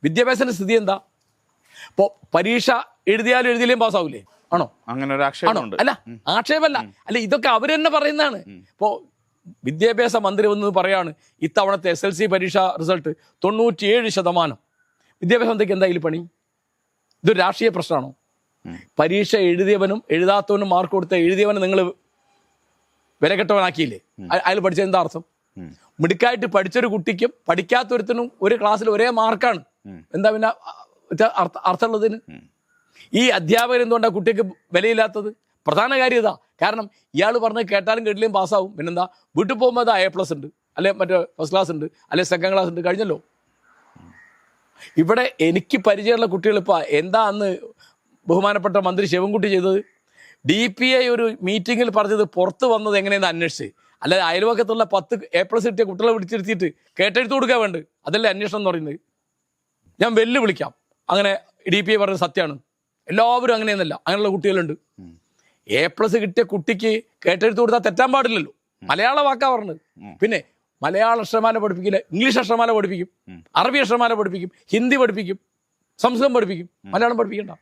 വിദ്യാഭ്യാസത്തിന്റെ സ്ഥിതി എന്താ? ഇപ്പോൾ പരീക്ഷ എഴുതിയാലും എഴുതിയില്ലേയും പാസ്സാവൂലേ? ആണോ? അങ്ങനെ ഒരു ആക്ഷേപമുണ്ട്. അല്ല, ആക്ഷേപമല്ല, അല്ല, ഇതൊക്കെ അവർ തന്നെ പറയുന്നതാണ്. ഇപ്പോൾ വിദ്യാഭ്യാസ മന്ത്രി വന്ന് പറയാണ് ഇത്തവണത്തെ SLC പരീക്ഷ റിസൾട്ട് 97%. വിദ്യാഭ്യാസ മന്ത്രിക്ക് എന്തായാലും പണി? ഇതൊരു രാഷ്ട്രീയ പ്രശ്നമാണോ? പരീക്ഷ എഴുതിയവനും എഴുതാത്തവനും മാർക്ക് കൊടുത്ത എഴുതിയവനും നിങ്ങൾ വിലകെട്ടവനാക്കിയില്ലേ? അയാൾ പഠിച്ചത് എന്താ അർത്ഥം? മിടുക്കായിട്ട് പഠിച്ചൊരു കുട്ടിക്കും പഠിക്കാത്തൊരുത്തനും ഒരു ക്ലാസ്സിൽ ഒരേ മാർക്കാണ്. എന്താ പിന്നെ അർത്ഥമുള്ളതിന്? ഈ അധ്യാപകർ എന്തുകൊണ്ടാണ് കുട്ടിക്ക് വിലയില്ലാത്തത്? പ്രധാന കാര്യം ഇതാ. കാരണം ഇയാൾ പറഞ്ഞ് കേട്ടാലും കേട്ടില്ലേയും പാസ്സാവും. പിന്നെന്താ, വീട്ടിൽ പോകുമ്പോൾ അതാ A+ ഉണ്ട്, അല്ലെ മറ്റേ ഫസ്റ്റ് ക്ലാസ് ഉണ്ട്, അല്ലെ സെക്കൻഡ് ക്ലാസ് ഉണ്ട്, കഴിഞ്ഞല്ലോ. ഇവിടെ എനിക്ക് പരിചയമുള്ള കുട്ടികൾ ഇപ്പോൾ എന്താ അന്ന് ബഹുമാനപ്പെട്ട മന്ത്രി ശിവൻകുട്ടി ചെയ്തത്? DPI ഒരു മീറ്റിങ്ങിൽ പറഞ്ഞത് പുറത്ത് വന്നത് എങ്ങനെയെന്ന് അന്വേഷിച്ച്, അല്ലാതെ അയൽവക്കത്തുള്ള 10 A+ കിട്ടിയ കുട്ടികളെ പിടിച്ചിരുത്തിയിട്ട് കേട്ടെഴുത്ത് കൊടുക്കാൻ വേണ്ട. അതല്ലേ അന്വേഷണം എന്ന് പറയുന്നത്. ഞാൻ വെല്ലുവിളിക്കാം, അങ്ങനെ DPI പറഞ്ഞത് സത്യമാണ്. എല്ലാവരും അങ്ങനെയൊന്നല്ല, അങ്ങനെയുള്ള കുട്ടികളുണ്ട്. A+ കിട്ടിയ കുട്ടിക്ക് കേട്ടെഴുത്ത് കൊടുത്താൽ തെറ്റാൻ പാടില്ലല്ലോ. മലയാള വാക്കാ പറഞ്ഞത്. പിന്നെ മലയാള അക്ഷരമാല പഠിപ്പിക്കില്ല, ഇംഗ്ലീഷ് അക്ഷരമാല പഠിപ്പിക്കും, അറബി അക്ഷരമാല പഠിപ്പിക്കും, ഹിന്ദി പഠിപ്പിക്കും, സംസ്കൃതം പഠിപ്പിക്കും, മലയാളം പഠിപ്പിക്കണ്ട.